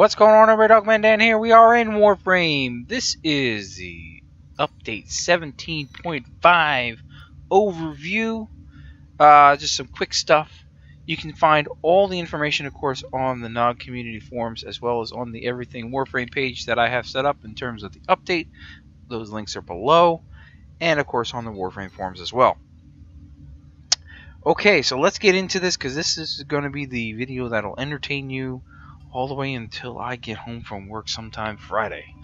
What's going on, everybody? Dogman Dan here. We are in Warframe. This is the update 17.5 overview. Just some quick stuff. You can find all the information, of course, on the NOG community forums, as well as on the Everything Warframe page that I have set up in terms of the update. Those links are below, and of course on the Warframe forums as well. Okay, so let's get into this, because this is going to be the video that will entertain you all the way until I get home from work sometime Friday.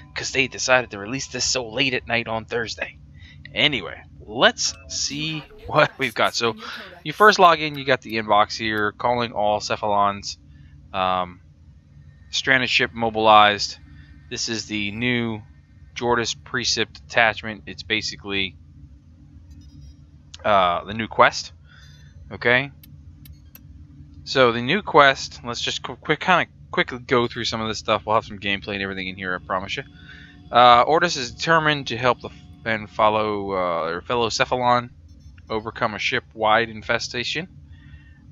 Because they decided to release this so late at night on Thursday. Anyway, let's see what we've got. So, you first log in, you got the inbox here, calling all cephalons, stranded ship mobilized. This is the new Jordas Precept attachment. It's basically the new quest. Okay. So the new quest, let's just quickly go through some of this stuff. We'll have some gameplay and everything in here, I promise you. Jordas is determined to help their fellow cephalon overcome a ship-wide infestation.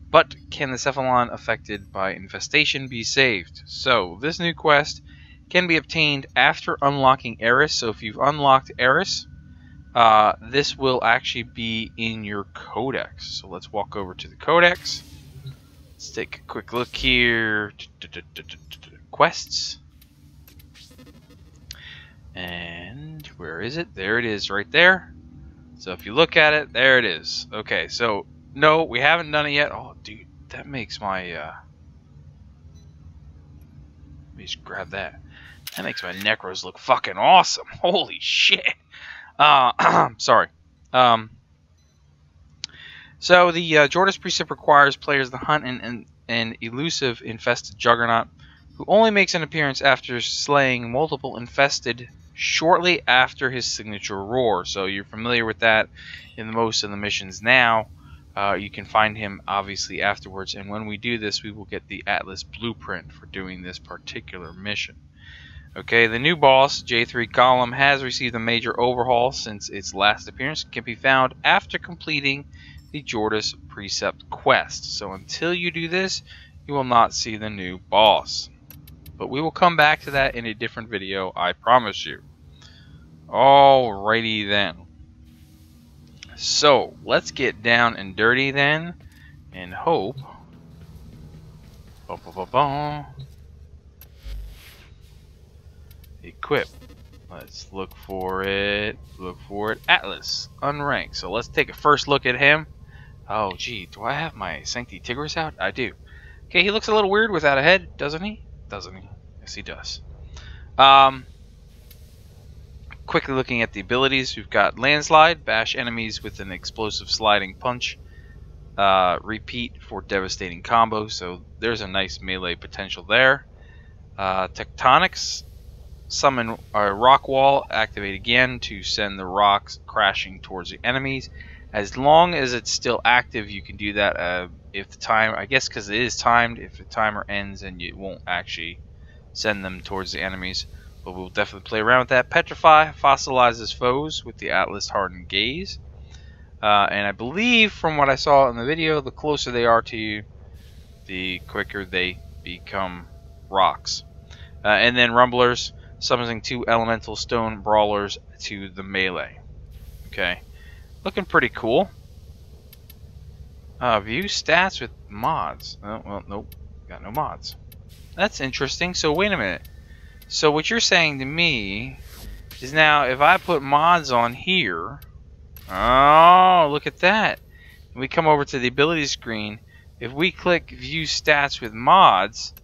But can the cephalon affected by infestation be saved? So this new quest can be obtained after unlocking Eris. So if you've unlocked Eris, this will actually be in your codex. So let's walk over to the codex. Let's take a quick look here. Quests. And where is it? There it is, right there. So if you look at it, there it is. Okay, so no, we haven't done it yet. Oh, dude, that makes my let me just grab that. That makes my necros look fucking awesome. Holy shit. Sorry. So the Jordas Precept requires players to hunt an elusive infested juggernaut who only makes an appearance after slaying multiple infested shortly after his signature roar. So you're familiar with that in most of the missions now. You can find him obviously afterwards, and when we do this, we will get the Atlas blueprint for doing this particular mission. Okay, the new boss, J3 Column, has received a major overhaul since its last appearance. It can be found after completing the Jordas Precept quest. So until you do this, you will not see the new boss. But we will come back to that in a different video, I promise you. Alrighty then. So, let's get down and dirty then, and hope. Equip. Let's look for it. Look for it. Atlas. Unranked. So let's take a first look at him. Oh, gee. Do I have my Sancti Tigris out? I do. Okay, he looks a little weird without a head, doesn't he? Doesn't he? Yes, he does. Quickly looking at the abilities, we've got Landslide. Bash enemies with an explosive sliding punch. Repeat for devastating combo. So there's a nice melee potential there. Tectonics. Summon a rock wall, activate again to send the rocks crashing towards the enemies. As long as it's still active, you can do that. If the time, I guess because it is timed, if the timer ends, and you won't actually send them towards the enemies. But we'll definitely play around with that. Petrify fossilizes foes with the Atlas Hardened Gaze. And I believe from what I saw in the video, the closer they are to you, the quicker they become rocks. And then Rumblers. Summoning 2 elemental stone brawlers to the melee. Okay. Looking pretty cool. View stats with mods. Oh, well, nope. Got no mods. That's interesting. So, wait a minute. So, what you're saying to me is now if I put mods on here. Oh, look at that. We come over to the ability screen. If we click view stats with mods,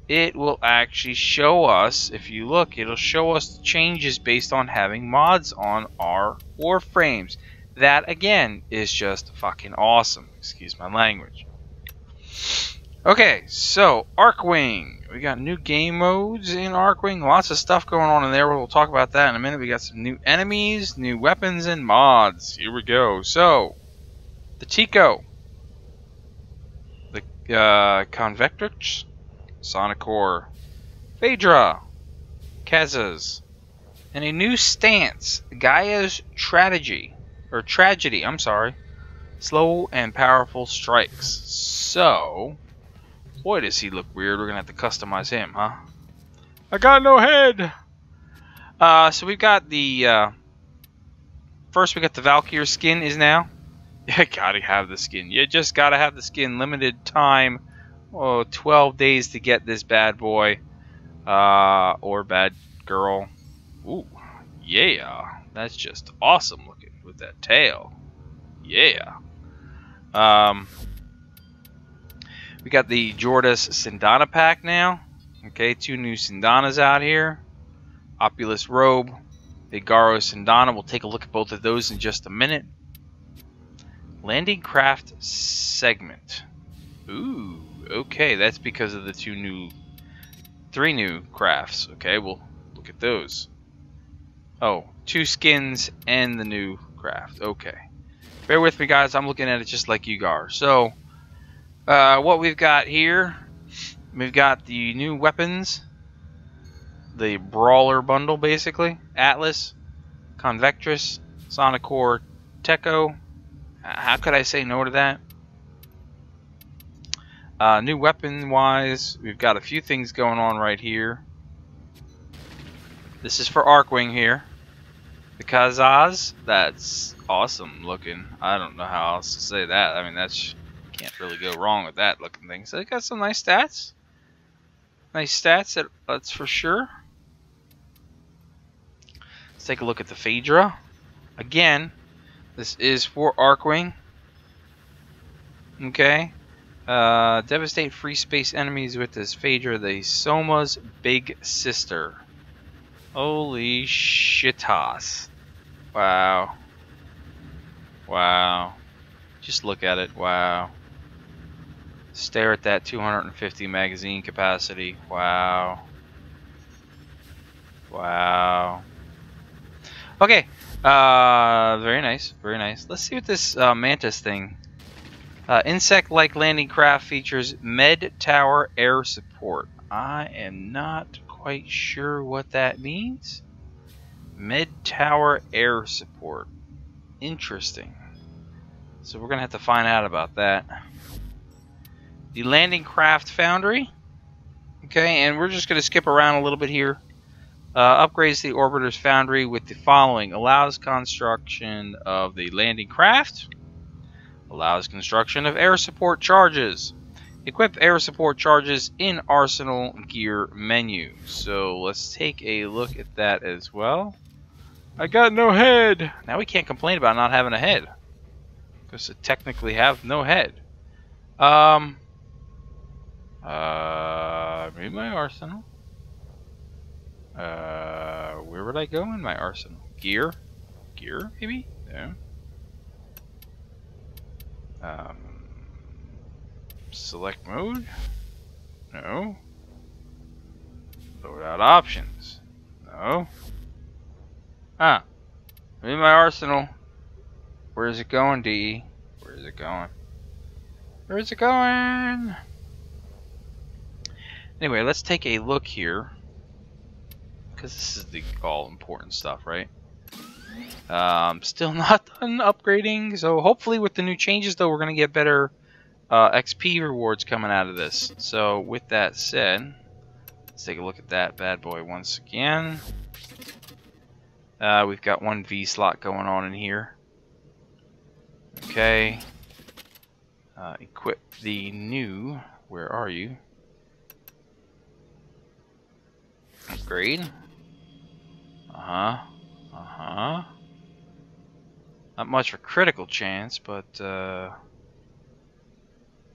it will actually show us, if you look, it'll show us the changes based on having mods on our Warframes. That, again, is just fucking awesome. Excuse my language. Okay, so, Archwing. We got new game modes in Archwing. Lots of stuff going on in there. We'll talk about that in a minute. We got some new enemies, new weapons, and mods. Here we go. So, the Tico. The Convectrix. Sonicor, Phaedra, Kazas, and a new stance, Gaia's Tragedy, I'm sorry, slow and powerful strikes. So, Boy, does he look weird. We're gonna have to customize him, huh? I got no head. So we've got the first we got the Valkyr skin is now. You gotta have the skin. You just gotta have the skin. Limited time. Oh, 12 days to get this bad boy. Or bad girl. Ooh, yeah. That's just awesome looking with that tail. Yeah. We got the Jordas Sindana pack now. Okay, 2 new Sindanas out here. Opulus Robe. Vigaro Sindana. We'll take a look at both of those in just a minute. Landing Craft Segment. Ooh, okay, that's because of the 3 new crafts. Okay, we'll look at those. Oh, 2 skins and the new craft. Okay. Bear with me, guys. I'm looking at it just like you are. So, what we've got here, we've got the new weapons. The Brawler bundle, basically. Atlas, Convectress, Sonicor, Techo. How could I say no to that? New weapon-wise, we've got a few things going on right here. This is for Archwing here. The Kazaz, that's awesome looking. I don't know how else to say that. I mean, can't really go wrong with that looking thing. So they got some nice stats. Nice stats, that's for sure. Let's take a look at the Phaedra. Again, this is for Archwing. Okay. Devastate free space enemies with this Phaedra, the Soma's big sister. Holy shitas. Wow. Wow. Just look at it. Wow. Stare at that 250 magazine capacity. Wow. Wow. Okay. Very nice. Very nice. Let's see what this Mantis thing. Insect-like landing craft features Med Tower air support. I am not quite sure what that means. Med Tower air support. Interesting. So we're going to have to find out about that. The Landing Craft Foundry. Okay, and we're just going to skip around a little bit here. Upgrades the Orbiter's Foundry with the following. Allows construction of the landing craft. Allows construction of air support charges. Equip air support charges in Arsenal Gear menu. So let's take a look at that as well. I got no head. Now we can't complain about not having a head, because I technically have no head. Maybe my Arsenal. Where would I go in my Arsenal? Gear? Gear, maybe? Yeah. Select mode? No. Loadout options? No. Ah. I'm in my Arsenal. Where is it going, DE? Where is it going? Where is it going? Anyway, let's take a look here. Because this is the all-important stuff, right? Still not done upgrading, so hopefully with the new changes, though, we're going to get better XP rewards coming out of this. So with that said, let's take a look at that bad boy once again. We've got 1 V slot going on in here. Okay. Equip the new, where are you? Upgrade. Not much for critical chance, but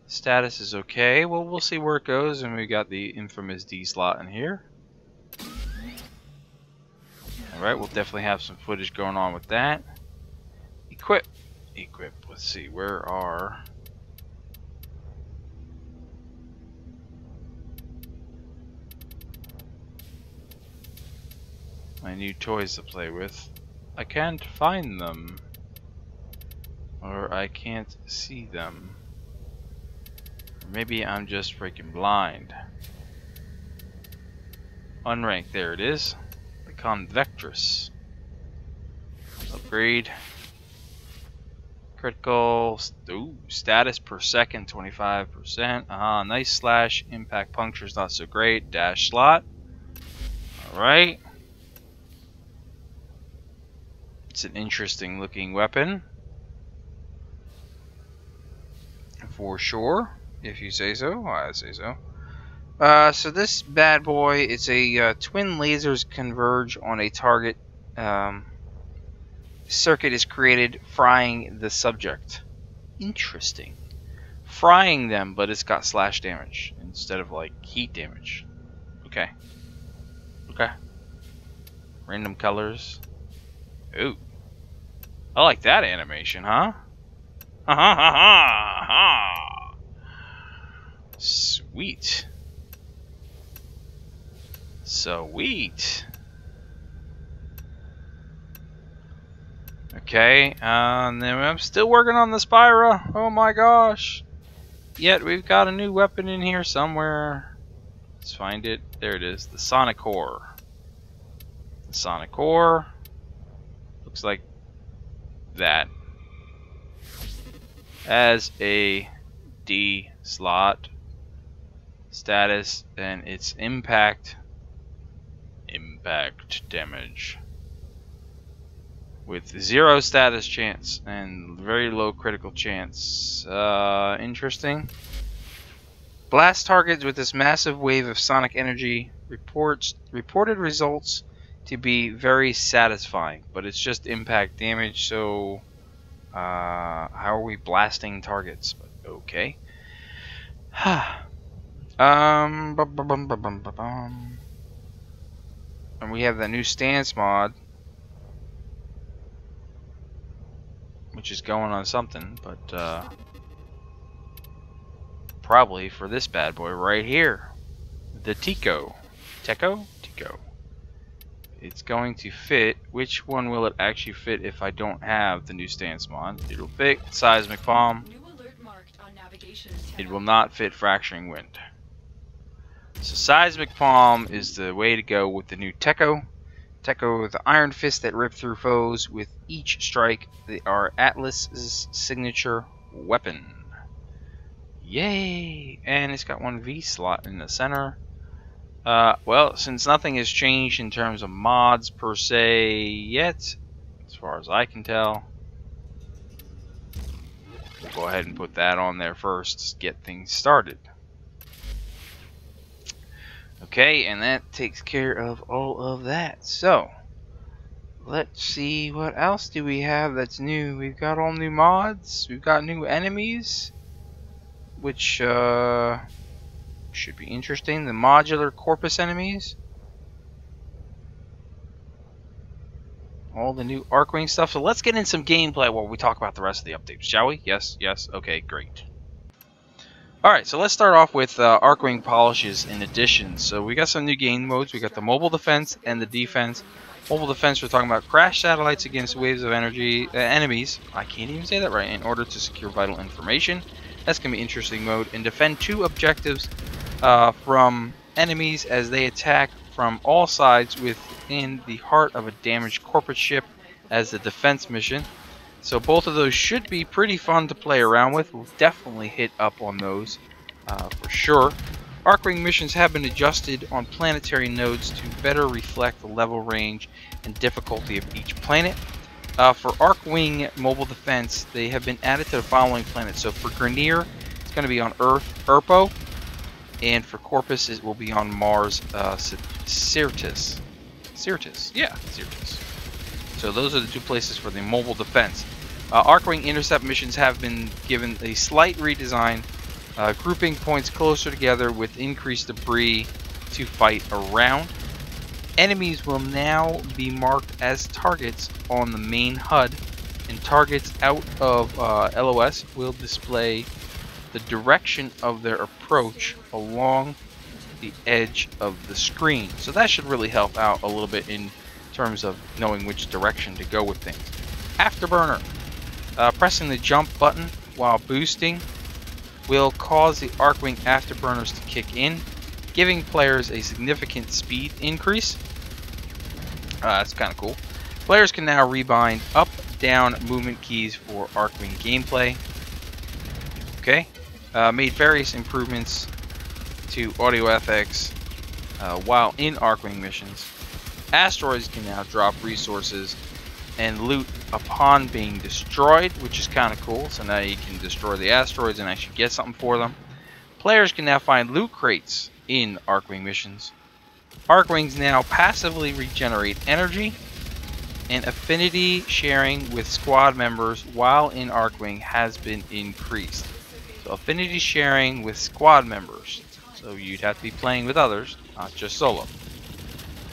status is okay. Well, we'll see where it goes, and we got the infamous D slot in here. Alright, we'll definitely have some footage going on with that. Equip. Equip. Let's see, where are... my new toys to play with? I can't find them. Or I can't see them. Or maybe I'm just freaking blind. Unranked, there it is. The Convectress. Upgrade. Critical, ooh, status per second, 25%. Nice slash. Impact puncture's not so great. Dash slot. Alright. It's an interesting looking weapon. For sure. If you say so. I say so. So this bad boy, it's a twin lasers converge on a target. Circuit is created, frying the subject. Interesting. Frying them, but it's got slash damage instead of like heat damage. Okay. Okay. Random colors. Ooh. I like that animation, huh? Ha ha ha ha ha. Sweet. Sweet. Okay, and then I'm still working on the Spira. Oh my gosh. Yet we've got a new weapon in here somewhere. Let's find it. There it is. The Sonic Core. The Sonic Core. Looks like that. As a D slot. Status. And its impact. Impact damage. With 0 status chance and very low critical chance. Interesting. Blast targets with this massive wave of sonic energy. Reported results to be very satisfying, but it's just impact damage. So, how are we blasting targets? But okay. And we have the new stance mod, which is going on something, but probably for this bad boy right here, the Tico. Tico? It's going to fit. Which one will it actually fit if I don't have the new stance mod? It'll fit Seismic Palm. It will not fit Fracturing Wind. So Seismic Palm is the way to go with the new Techo. Techo, the iron fist that rip through foes with each strike. They are Atlas's signature weapon. Yay! And it's got one V slot in the center. Well, since nothing has changed in terms of mods per se yet, as far as I can tell, we'll go ahead and put that on there first to get things started. Okay, and that takes care of all of that. So, let's see, what else do we have that's new? We've got all new mods. We've got new enemies, which should be interesting. The modular corpus enemies. All the new Archwing stuff. So let's get in some gameplay while we talk about the rest of the updates, shall we? Yes, yes. Okay, great. Alright, so let's start off with Archwing polishes in addition. So we got some new game modes. We got the mobile defense and the defense. Mobile defense, we're talking about crash satellites against waves of energy enemies. I can't even say that right. In order to secure vital information. That's going to be interesting mode. And defend 2 objectives from enemies as they attack from all sides within the heart of a damaged corporate ship as the defense mission. So both of those should be pretty fun to play around with. We'll definitely hit up on those for sure. Archwing missions have been adjusted on planetary nodes to better reflect the level range and difficulty of each planet. For Archwing mobile defense, they have been added to the following planets. So for Grenier, it's going to be on Earth, Erpo. And for Corpus, it will be on Mars, Syrtis. Yeah, Syrtis. So those are the 2 places for the mobile defense. Archwing intercept missions have been given a slight redesign, grouping points closer together with increased debris to fight around. Enemies will now be marked as targets on the main HUD, and targets out of LOS will display the direction of their approach along the edge of the screen. So that should really help out a little bit in terms of knowing which direction to go with things. Afterburner. Pressing the jump button while boosting will cause the Archwing afterburners to kick in, giving players a significant speed increase. That's kind of cool. Players can now rebind up, down movement keys for Arcwing gameplay. Okay, made various improvements to audio FX while in Arcwing missions. Asteroids can now drop resources and loot upon being destroyed, which is kind of cool. So now you can destroy the asteroids and actually get something for them. Players can now find loot crates in Arcwing missions. Arcwings now passively regenerate energy, and affinity sharing with squad members while in Arcwing has been increased. So affinity sharing with squad members. So you'd have to be playing with others, not just solo.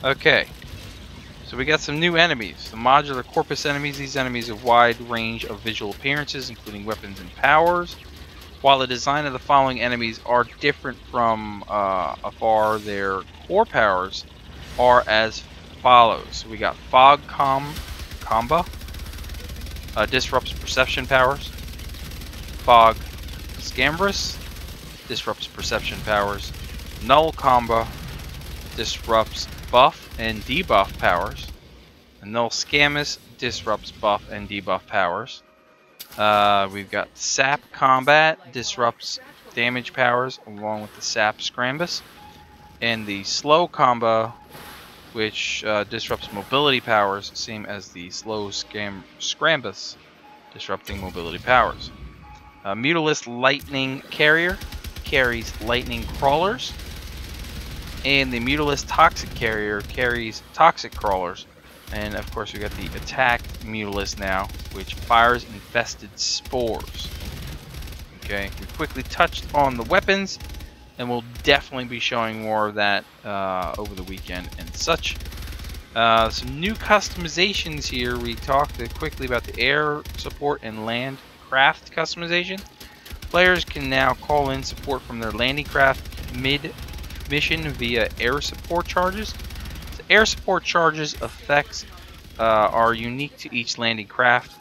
Okay. So we got some new enemies. The modular corpus enemies. These enemies have a wide range of visual appearances, including weapons and powers. While the design of the following enemies are different from afar, their core powers are as follows. So we got Fog Comba, disrupts perception powers. Fog Scambrous, disrupts perception powers. Null Comba, disrupts buff and debuff powers. Null Scamus disrupts buff and debuff powers. We've got Sap Combat, disrupts damage powers along with the Sap Scrambus. And the Slow Combo, which disrupts mobility powers, same as the Slow Scrambus, disrupting mobility powers. Mutalist Lightning Carrier carries lightning crawlers. And the Mutalist Toxic Carrier carries toxic crawlers. And of course we got the attacked Mutalist now, which fires infested spores. Okay, we quickly touched on the weapons, and we'll definitely be showing more of that over the weekend and such. Some new customizations here. We talked quickly about the air support and land craft customization. Players can now call in support from their landing craft mid-mission via air support charges. So air support charges effects are unique to each landing craft.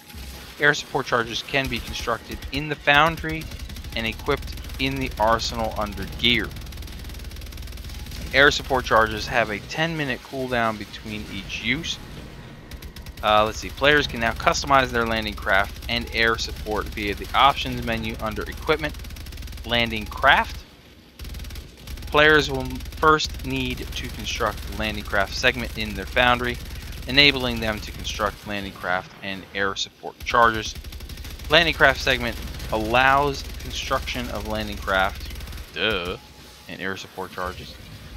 Air support charges can be constructed in the foundry and equipped in the arsenal under gear. Air support charges have a 10-minute cooldown between each use. Let's see, players can now customize their landing craft and air support via the options menu under equipment, landing craft. Players will first need to construct the landing craft segment in their foundry, enabling them to construct landing craft and air support charges. Landing craft segment allows construction of landing craft and air support charges.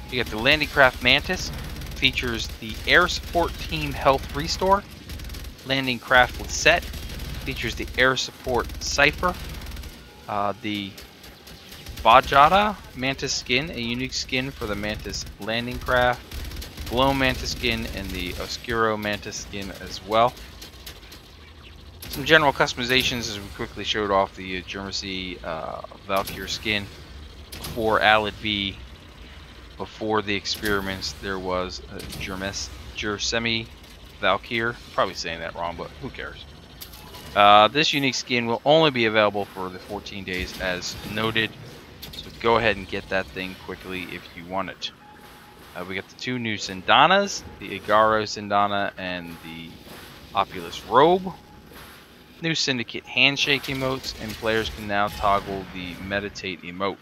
You got the landing craft Mantis, features the air support team health restore. Landing craft Lisette features the air support Cypher. The Vajada Mantis skin, a unique skin for the Mantis landing craft. Glow Mantis skin and the Oscuro Mantis skin as well. Some general customizations, as we quickly showed off the Germasi Valkyr skin. Before Alid V, before the experiments, there was Jersemi Valkyr. Probably saying that wrong, but who cares? This unique skin will only be available for the 14 days as noted. So go ahead and get that thing quickly if you want it. We got the two new Sindanas, the Igaro Sindana and the Opulus Robe. New Syndicate handshake emotes, and players can now toggle the meditate emote.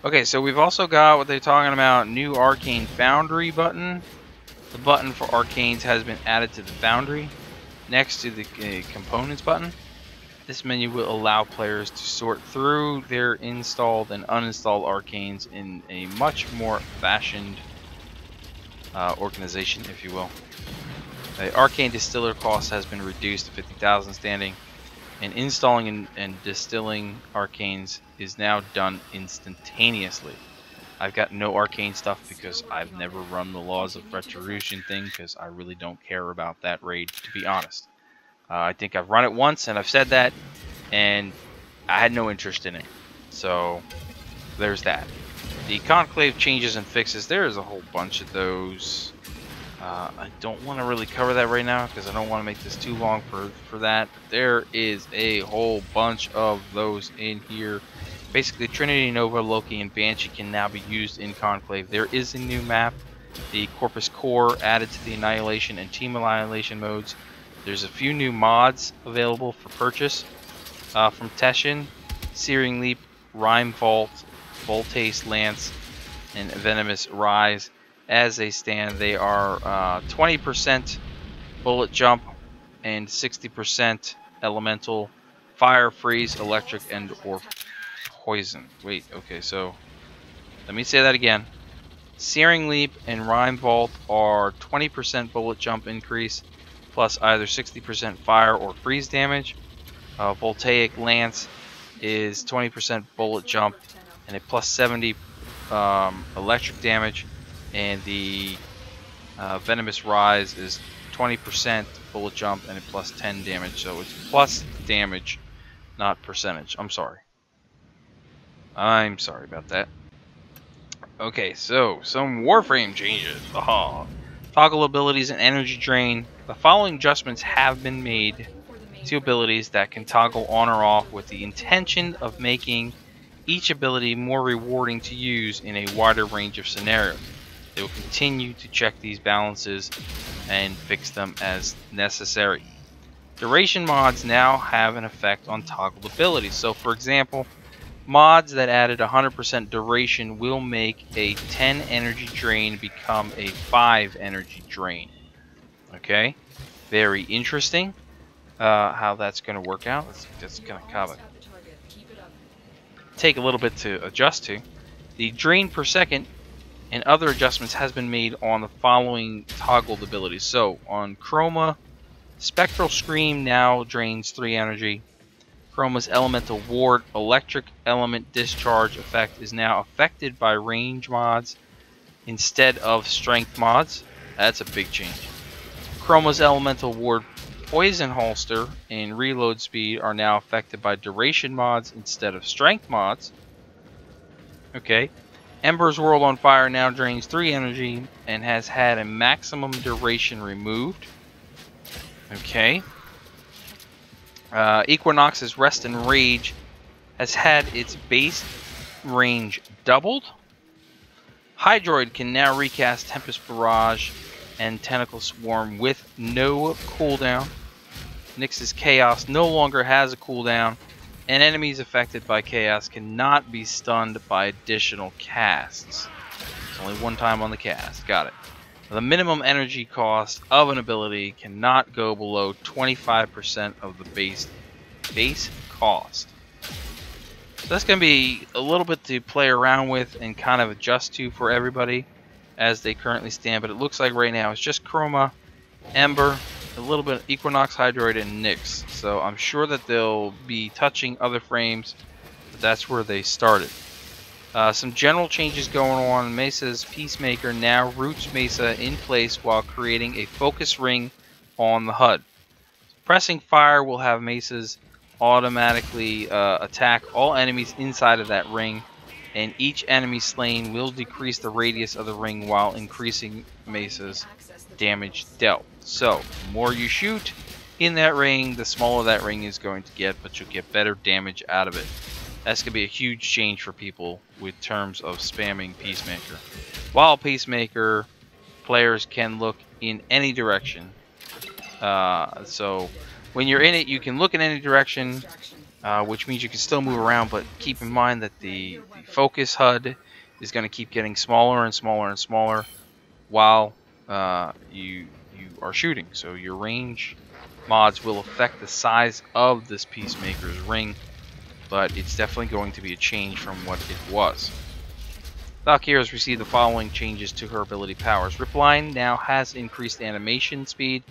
Okay, so we've also got what they're talking about, new Arcane Foundry button. The button for Arcanes has been added to the Foundry next to the Components button. This menu will allow players to sort through their installed and uninstalled Arcanes in a much more fashioned organization, if you will. The Arcane Distiller cost has been reduced to 50,000 standing, and installing and distilling Arcanes is now done instantaneously. I've got no Arcane stuff because I've never run the Laws of Retribution thing because I really don't care about that raid, to be honest. I think I've run it once and I've said that, and I had no interest in it. So there's that. The conclave changes and fixes, there is a whole bunch of those. I don't want to really cover that right now because I don't want to make this too long for that. But there is a whole bunch of those in here. Basically, Trinity, Nova, Loki, and Banshee can now be used in Conclave. There is a new map The Corpus Core added to the Annihilation and Team Annihilation modes. There's a few new mods available for purchase from Teshin, Searing Leap, Rime Vault, Voltace Lance, and Venomous Rise. As they stand, they are 20% bullet jump and 60% elemental, fire, freeze, electric, and or poison. Wait, okay, so let me say that again. Searing Leap and Rime Vault are 20% bullet jump increase, plus either 60% fire or freeze damage. Voltaic Lance is 20% bullet jump and a plus 70 electric damage, and the Venomous Rise is 20% bullet jump and a plus 10 damage. So it's plus damage, not percentage. I'm sorry about that. Okay, so some Warframe changes. Toggle abilities and energy drain. The following adjustments have been made to abilities that can toggle on or off with the intention of making each ability more rewarding to use in a wider range of scenarios. They will continue to check these balances and fix them as necessary. Duration mods now have an effect on toggled abilities. So for example, mods that added 100% duration will make a 10 energy drain become a 5 energy drain. Okay, very interesting how that's going to work out. That's going to take a little bit to adjust to. The drain per second and other adjustments has been made on the following toggled abilities. So on Chroma, Spectral Scream now drains 3 energy. Chroma's Elemental Ward Electric Element Discharge effect is now affected by range mods instead of strength mods. That's a big change. Chroma's Elemental Ward Poison Holster and Reload Speed are now affected by duration mods instead of strength mods. Okay. Ember's World on Fire now drains 3 energy and has had a maximum duration removed. Okay. Equinox's Rest and Rage has had its base range doubled. Hydroid can now recast Tempest Barrage and Tentacle Swarm with no cooldown. Nyx's Chaos no longer has a cooldown, and enemies affected by Chaos cannot be stunned by additional casts. It's only one time on the cast. Got it. The minimum energy cost of an ability cannot go below 25% of the base cost. So that's going to be a little bit to play around with and kind of adjust to for everybody as they currently stand. But it looks like right now it's just Chroma, Ember, a little bit of Equinox, Hydroid, and Nyx. So I'm sure that they'll be touching other frames, but that's where they started. Some general changes going on. Mesa's Peacemaker now roots Mesa in place while creating a focus ring on the HUD. Pressing fire will have Mesa's automatically attack all enemies inside of that ring, and each enemy slain will decrease the radius of the ring while increasing Mesa's damage dealt. So, the more you shoot in that ring, the smaller that ring is going to get, but you'll get better damage out of it. That's going to be a huge change for people with terms of spamming Peacemaker. While Peacemaker, players can look in any direction. So when you're in it, you can look in any direction, which means you can still move around, but keep in mind that the focus HUD is going to keep getting smaller and smaller and smaller while you are shooting. So your range mods will affect the size of this Peacemaker's ring, but it's definitely going to be a change from what it was. Valkyrie has received the following changes to her ability powers. Ripline now has increased animation speed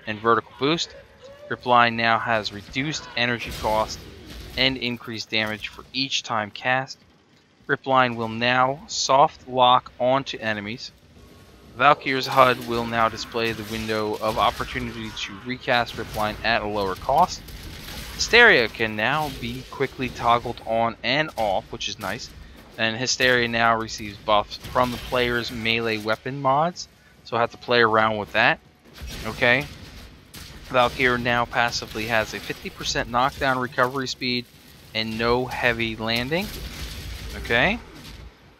and vertical boost. Ripline now has reduced energy cost and increased damage for each time cast. Ripline will now soft lock onto enemies. Valkyrie's HUD will now display the window of opportunity to recast Ripline at a lower cost. Hysteria can now be quickly toggled on and off, which is nice. And Hysteria now receives buffs from the player's melee weapon mods, so I have to play around with that. Okay. Valkyrie now passively has a 50% knockdown recovery speed and no heavy landing. Okay.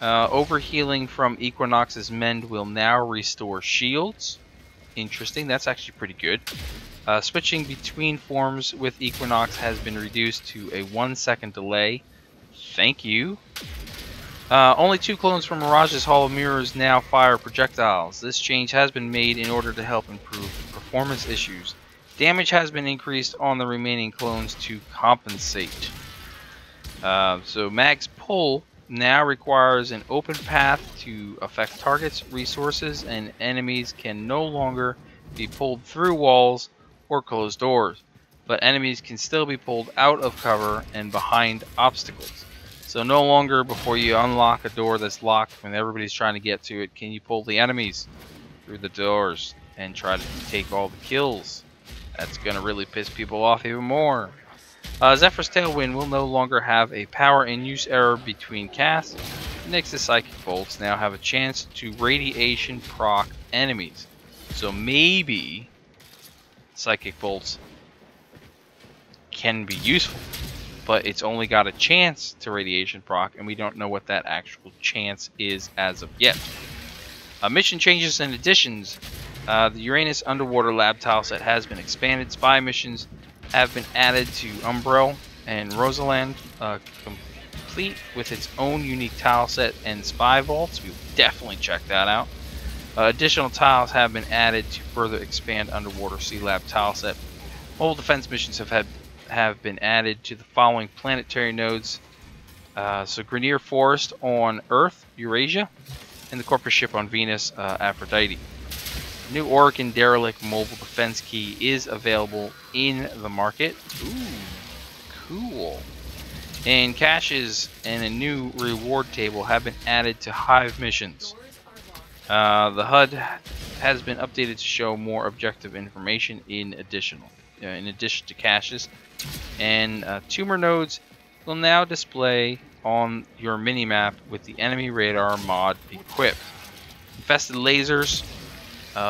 Overhealing from Equinox's Mend will now restore shields. Interesting, that's actually pretty good. Switching between forms with Equinox has been reduced to a 1-second delay. Thank you. Only 2 clones from Mirage's Hall of Mirrors now fire projectiles. This change has been made in order to help improve performance issues. Damage has been increased on the remaining clones to compensate. So Mag's pull now requires an open path to affect targets, resources, and enemies can no longer be pulled through walls or closed doors, but enemies can still be pulled out of cover and behind obstacles. So no longer before you unlock a door that's locked when everybody's trying to get to it can you pull the enemies through the doors and try to take all the kills. That's going to really piss people off even more. Zephyr's Tailwind will no longer have a power and use error between casts. Next to Psychic Bolts now have a chance to radiation proc enemies. So maybe Psychic Bolts can be useful, but it's only got a chance to radiation proc, and we don't know what that actual chance is as of yet. Mission changes and additions. The Uranus Underwater Lab tile set has been expanded. Spy missions have been added to Umbrel and Rosaland, complete with its own unique tile set and spy vaults. We will definitely check that out. Additional tiles have been added to further expand Underwater Sea Lab tile set. Mobile defense missions have been added to the following planetary nodes. So Grenier Forest on Earth, Eurasia, and the Corpus ship on Venus, Aphrodite. New Oregon Derelict Mobile Defense Key is available in the market. Ooh, cool. And caches and a new reward table have been added to Hive missions. The HUD has been updated to show more objective information in addition to caches. And tumor nodes will now display on your minimap with the enemy radar mod equipped. Infested lasers,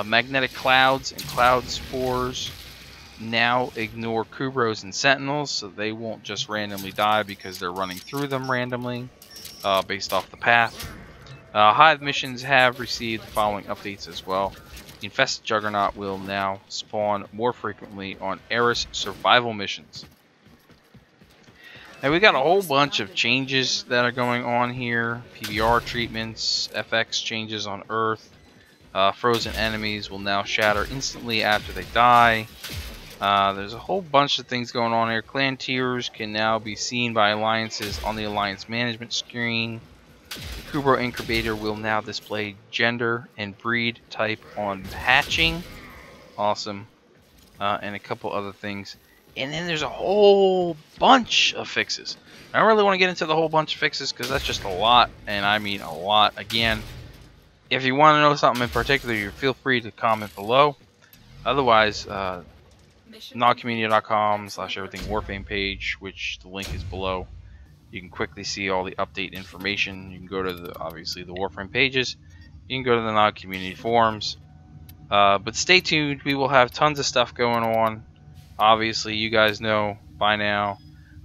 magnetic clouds, and cloud spores now ignore Kubros and Sentinels, so they won't just randomly die because they're running through them randomly based off the path. Hive missions have received the following updates as well. The Infested Juggernaut will now spawn more frequently on Eris survival missions. Now we got a whole bunch of changes that are going on here. PBR treatments, FX changes on Earth. Frozen enemies will now shatter instantly after they die. There's a whole bunch of things going on here. Clan tiers can now be seen by alliances on the alliance management screen. The Kubro Incubator will now display gender and breed type on hatching. Awesome. And a couple other things. And then there's a whole bunch of fixes. I don't really want to get into the whole bunch of fixes because that's just a lot, and I mean a lot. Again, if you want to know something in particular, you feel free to comment below. Otherwise, nogcommunity.com/everything Warframe page, which the link is below. You can quickly see all the update information. You can go to obviously the Warframe pages. You can go to the Nog community forums. But stay tuned. We will have tons of stuff going on. Obviously, you guys know by now.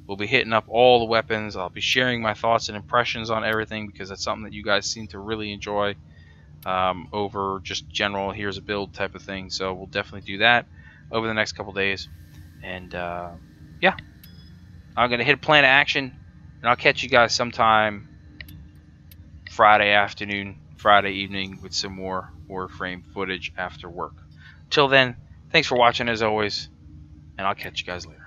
We'll be hitting up all the weapons. I'll be sharing my thoughts and impressions on everything because that's something that you guys seem to really enjoy over just general here's a build type of thing. So we'll definitely do that over the next couple days. And yeah, I'm going to hit a plan of action, and I'll catch you guys sometime Friday afternoon, Friday evening with some more Warframe footage after work. Till then, thanks for watching as always, and I'll catch you guys later.